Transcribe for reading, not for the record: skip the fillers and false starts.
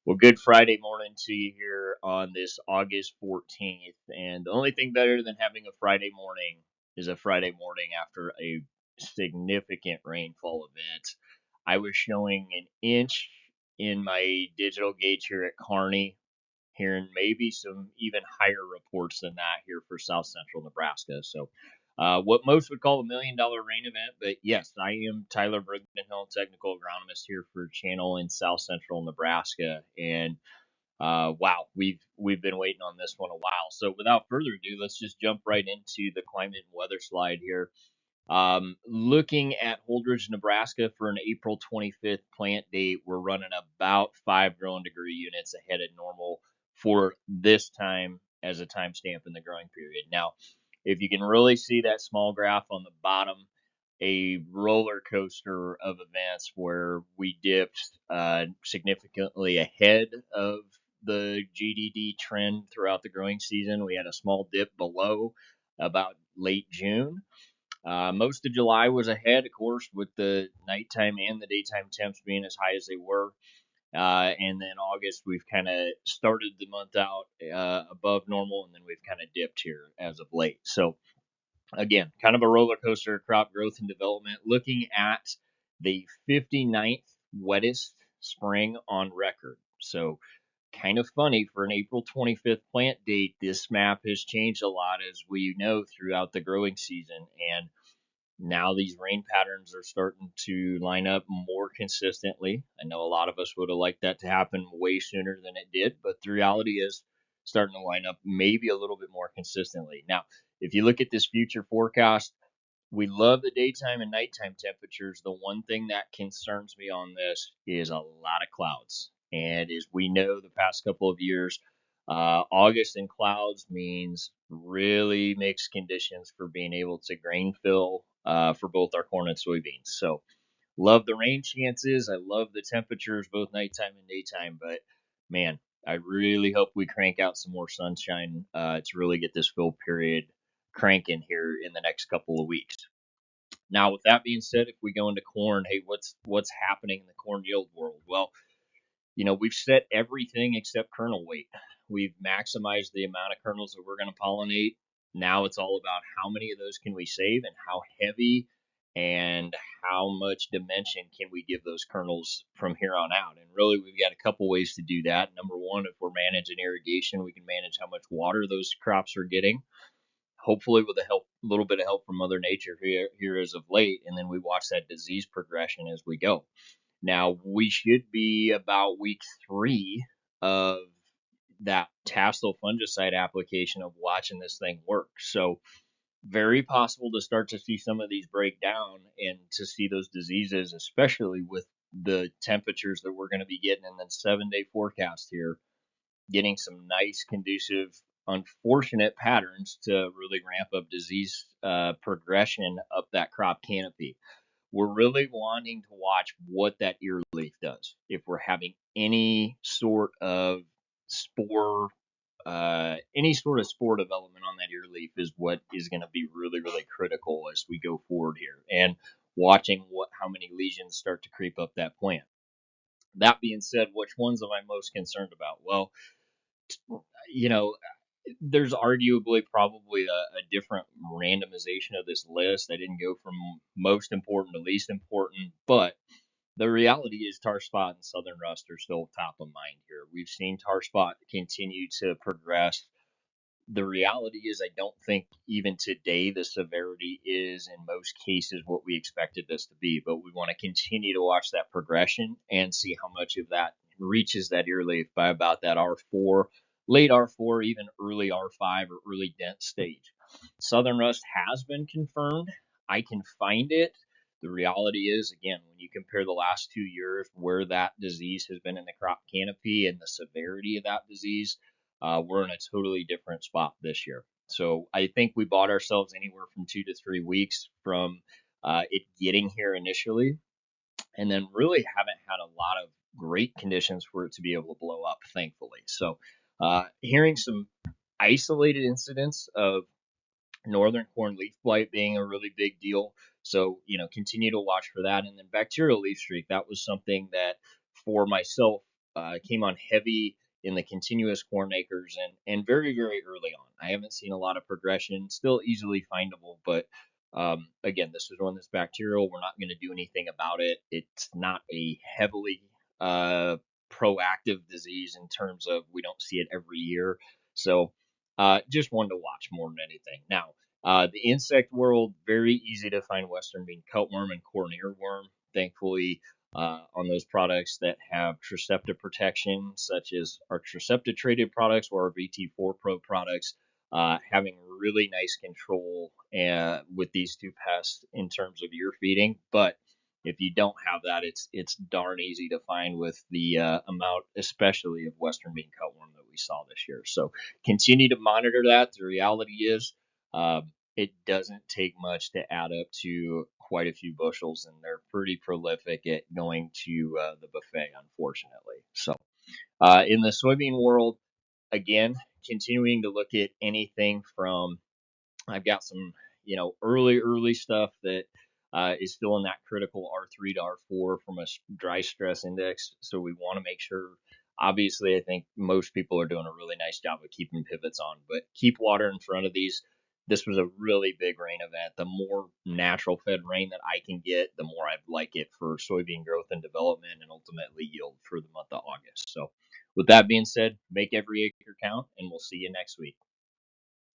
Well, good Friday morning to you here on this August 14th. And the only thing better than having a Friday morning is a Friday morning after a significant rainfall event. I was showing an inch in my digital gauge here at Kearney, hearing maybe some even higher reports than that here for South Central Nebraska. So, what most would call $1 million rain event. But yes, I am Tyler Brigdenhill, technical agronomist here for Channel in South Central Nebraska, and wow, we've been waiting on this one a while. So, without further ado, let's just jump right into the climate and weather slide here. Looking at Holdridge, Nebraska for an April 25th plant date, we're running about 5 growing degree units ahead of normal for this time as a timestamp in the growing period. Now, if you can really see that small graph on the bottom, a roller coaster of events where we dipped significantly ahead of the GDD trend throughout the growing season. We had a small dip below about late June. Most of July was ahead, of course, with the nighttime and the daytime temps being as high as they were. And then August, we've kind of started the month out above normal, and then we've kind of dipped here as of late. So, again, kind of a roller coaster of crop growth and development. Looking at the 59th wettest spring on record. So, kind of funny for an April 25th plant date. This map has changed a lot, as we know, throughout the growing season. And now these rain patterns are starting to line up more consistently. I know a lot of us would have liked that to happen way sooner than it did, but the reality is starting to line up maybe a little bit more consistently. Now, if you look at this future forecast, we love the daytime and nighttime temperatures. The one thing that concerns me on this is a lot of clouds. And as we know, the past couple of years, August in clouds means really mixed conditions for being able to grain fill for both our corn and soybeans. So, love the rain chances. I love the temperatures, both nighttime and daytime. But man, I really hope we crank out some more sunshine to really get this fill period cranking here in the next couple of weeks. Now, with that being said, if we go into corn, hey, what's happening in the corn yield world? Well, we've set everything except kernel weight. We've maximized the amount of kernels that we're going to pollinate. Now it's all about how many of those can we save and how heavy and how much dimension can we give those kernels from here on out. And really, we've got a couple ways to do that. Number one, if we're managing irrigation, we can manage how much water those crops are getting, hopefully with a little bit of help from Mother Nature here as of late, and then we watch that disease progression as we go. Now we should be about week 3 of that tassel fungicide application of watching this thing work. So very possible to start to see some of these break down and to see those diseases, especially with the temperatures that we're going to be getting in the 7-day forecast here, getting some nice, conducive, unfortunate patterns to really ramp up disease progression up that crop canopy. We're really wanting to watch what that ear leaf does. If we're having any sort of spore, development on that ear leaf is what is going to be really, really critical as we go forward here, and watching how many lesions start to creep up that plant. That being said, which ones am I most concerned about? Well, you know, there's arguably probably a different randomization of this list. I didn't go from most important to least important, but the reality is tar spot and southern rust are still top of mind here. We've seen tar spot continue to progress. The reality is, I don't think even today the severity is in most cases what we expected this to be, but we want to continue to watch that progression and see how much of that reaches that ear leaf by about that R4, late R4, even early R5 or early dent stage. Southern rust has been confirmed. I can find it. The reality is, again, when you compare the last 2 years where that disease has been in the crop canopy and the severity of that disease, we're in a totally different spot this year. So I think we bought ourselves anywhere from 2 to 3 weeks from it getting here initially, and then really haven't had a lot of great conditions for it to be able to blow up, thankfully. So hearing some isolated incidents of northern corn leaf blight being a really big deal. So, continue to watch for that. And then bacterial leaf streak, that was something that for myself came on heavy in the continuous corn acres and very, very early on. I haven't seen a lot of progression, still easily findable, but again, this is one that's bacterial. We're not going to do anything about it. It's not a heavily uh, proactive disease in terms of we don't see it every year. So just one to watch more than anything. Now, the insect world, very easy to find Western bean cutworm and corn earworm. Thankfully, on those products that have Tricepta protection, such as our Tricepta traded products or our VT4 Pro products, having really nice control with these two pests in terms of ear feeding. But if you don't have that, it's darn easy to find with the amount, especially of Western bean cutworm that we saw this year. So continue to monitor that. The reality is, it doesn't take much to add up to quite a few bushels, and they're pretty prolific at going to the buffet, unfortunately. So, in the soybean world, again, continuing to look at anything from I've got some, early stuff that is still in that critical R3 to R4 from a dry stress index. So we want to make sure. Obviously, I think most people are doing a really nice job of keeping pivots on, but keep water in front of these. This was a really big rain event. The more natural fed rain that I can get, the more I'd like it for soybean growth and development and ultimately yield for the month of August. So, with that being said, make every acre count, and we'll see you next week.